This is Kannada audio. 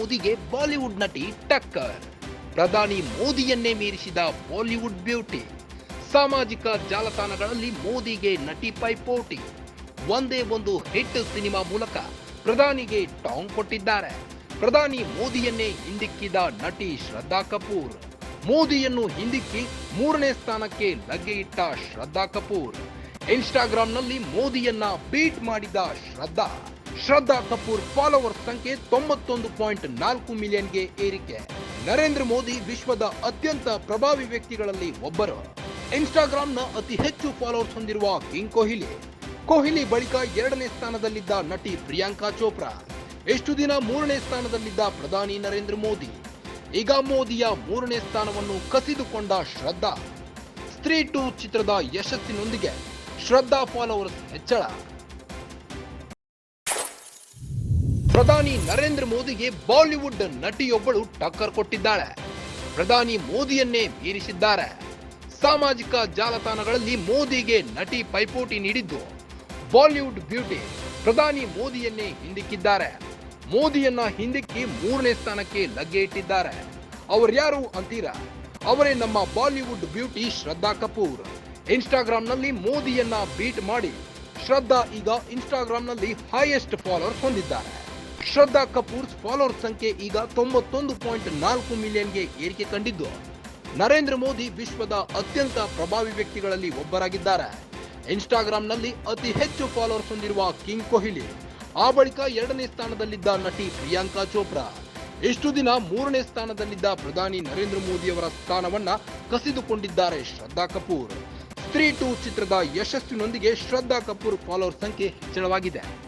ಮೋದಿಗೆ ಬಾಲಿವುಡ್ ನಟಿ ಟಕ್ಕರ್. ಪ್ರಧಾನಿ ಮೋದಿಯನ್ನೇ ಮೀರಿಸಿದ ಬಾಲಿವುಡ್ ಬ್ಯೂಟಿ. ಸಾಮಾಜಿಕ ಜಾಲತಾಣಗಳಲ್ಲಿ ಮೋದಿಗೆ ನಟಿ ಪೈಪೋಟಿ. ಒಂದೇ ಒಂದು ಹಿಟ್ ಸಿನಿಮಾ ಮೂಲಕ ಪ್ರಧಾನಿಗೆ ಟಾಂಗ್ ಕೊಟ್ಟಿದ್ದಾರೆ. ಪ್ರಧಾನಿ ಮೋದಿಯನ್ನೇ ಹಿಂದಿಕ್ಕಿದ ನಟಿ ಶ್ರದ್ಧಾ ಕಪೂರ್. ಮೋದಿಯನ್ನು ಹಿಂದಿಕ್ಕಿ 3ನೇ ಸ್ಥಾನಕ್ಕೆ ಲಗ್ಗೆ ಇಟ್ಟ ಶ್ರದ್ಧಾ ಕಪೂರ್. ಇನ್ಸ್ಟಾಗ್ರಾಂನಲ್ಲಿ ಮೋದಿಯನ್ನ ಬೀಟ್ ಮಾಡಿದ ಶ್ರದ್ಧಾ ಕಪೂರ್ ಫಾಲೋವರ್ಸ್ ಸಂಖ್ಯೆ 91.4 ಮಿಲಿಯನ್ಗೆ ಏರಿಕೆ. ನರೇಂದ್ರ ಮೋದಿ ವಿಶ್ವದ ಅತ್ಯಂತ ಪ್ರಭಾವಿ ವ್ಯಕ್ತಿಗಳಲ್ಲಿ ಒಬ್ಬರು. ಇನ್ಸ್ಟಾಗ್ರಾಂನ ಅತಿ ಹೆಚ್ಚು ಫಾಲೋವರ್ಸ್ ಹೊಂದಿರುವ ಕಿಂಗ್ ಕೊಹ್ಲಿ ಬಳಿಕ 2ನೇ ಸ್ಥಾನದಲ್ಲಿದ್ದ ನಟಿ ಪ್ರಿಯಾಂಕಾ ಚೋಪ್ರಾ. ಎಷ್ಟು ದಿನ 3ನೇ ಸ್ಥಾನದಲ್ಲಿದ್ದ ಪ್ರಧಾನಿ ನರೇಂದ್ರ ಮೋದಿ. ಈಗ ಮೋದಿಯ 3ನೇ ಸ್ಥಾನವನ್ನು ಕಸಿದುಕೊಂಡ ಶ್ರದ್ಧಾ. ಸ್ತ್ರೀ 2 ಚಿತ್ರದ ಯಶಸ್ಸಿನೊಂದಿಗೆ ಶ್ರದ್ಧಾ ಫಾಲೋವರ್ಸ್ ಹೆಚ್ಚಳ. ಪ್ರಧಾನಿ ನರೇಂದ್ರ ಮೋದಿಗೆ ಬಾಲಿವುಡ್ ನಟಿಯೊಬ್ಬಳು ಟಕ್ಕರ್ ಕೊಟ್ಟಿದ್ದಾಳೆ. ಪ್ರಧಾನಿ ಮೋದಿಯನ್ನೇ ಮೀರಿಸಿದ್ದಾರೆ. ಸಾಮಾಜಿಕ ಜಾಲತಾಣಗಳಲ್ಲಿ ಮೋದಿಗೆ ನಟಿ ಪೈಪೋಟಿ ನೀಡಿದ್ದು ಬಾಲಿವುಡ್ ಬ್ಯೂಟಿ ಪ್ರಧಾನಿ ಮೋದಿಯನ್ನೇ ಹಿಂದಿಕ್ಕಿದ್ದಾರೆ. ಮೋದಿಯನ್ನ ಹಿಂದಿಕ್ಕಿ 3ನೇ ಸ್ಥಾನಕ್ಕೆ ಲಗ್ಗೆ ಇಟ್ಟಿದ್ದಾರೆ. ಅವರ್ಯಾರು ಅಂತೀರಾ? ಅವರೇ ನಮ್ಮ Bollywood beauty Shraddha Kapoor. ಇನ್ಸ್ಟಾಗ್ರಾಂನಲ್ಲಿ ಮೋದಿಯನ್ನ beet ಮಾಡಿ ಶ್ರದ್ಧಾ ಈಗ ಇನ್ಸ್ಟಾಗ್ರಾಂನಲ್ಲಿ ಹೈಯೆಸ್ಟ್ ಫಾಲೋವರ್ಸ್ ಹೊಂದಿದ್ದಾರೆ. ಶ್ರದ್ಧಾ ಕಪೂರ್ ಫಾಲೋವರ್ ಸಂಖ್ಯೆ ಈಗ 91.4 ಮಿಲಿಯನ್ಗೆ ಏರಿಕೆ ಕಂಡಿದ್ದು ನರೇಂದ್ರ ಮೋದಿ ವಿಶ್ವದ ಅತ್ಯಂತ ಪ್ರಭಾವಿ ವ್ಯಕ್ತಿಗಳಲ್ಲಿ ಒಬ್ಬರಾಗಿದ್ದಾರೆ. ಇನ್ಸ್ಟಾಗ್ರಾಂನಲ್ಲಿ ಅತಿ ಹೆಚ್ಚು ಫಾಲೋವರ್ಸ್ ಹೊಂದಿರುವ ಕಿಂಗ್ ಕೊಹ್ಲಿ. ಆ ಬಳಿಕ 2ನೇ ಸ್ಥಾನದಲ್ಲಿದ್ದ ನಟಿ ಪ್ರಿಯಾಂಕಾ ಚೋಪ್ರಾ. ಎಷ್ಟು ದಿನ 3ನೇ ಸ್ಥಾನದಲ್ಲಿದ್ದ ಪ್ರಧಾನಿ ನರೇಂದ್ರ ಮೋದಿಯವರ ಸ್ಥಾನವನ್ನ ಕಸಿದುಕೊಂಡಿದ್ದಾರೆ ಶ್ರದ್ಧಾ ಕಪೂರ್. ಸ್ತ್ರೀ 2 ಚಿತ್ರದ ಯಶಸ್ಸಿನೊಂದಿಗೆ ಶ್ರದ್ಧಾ ಕಪೂರ್ ಫಾಲೋವರ್ ಸಂಖ್ಯೆ ಹೆಚ್ಚಳವಾಗಿದೆ.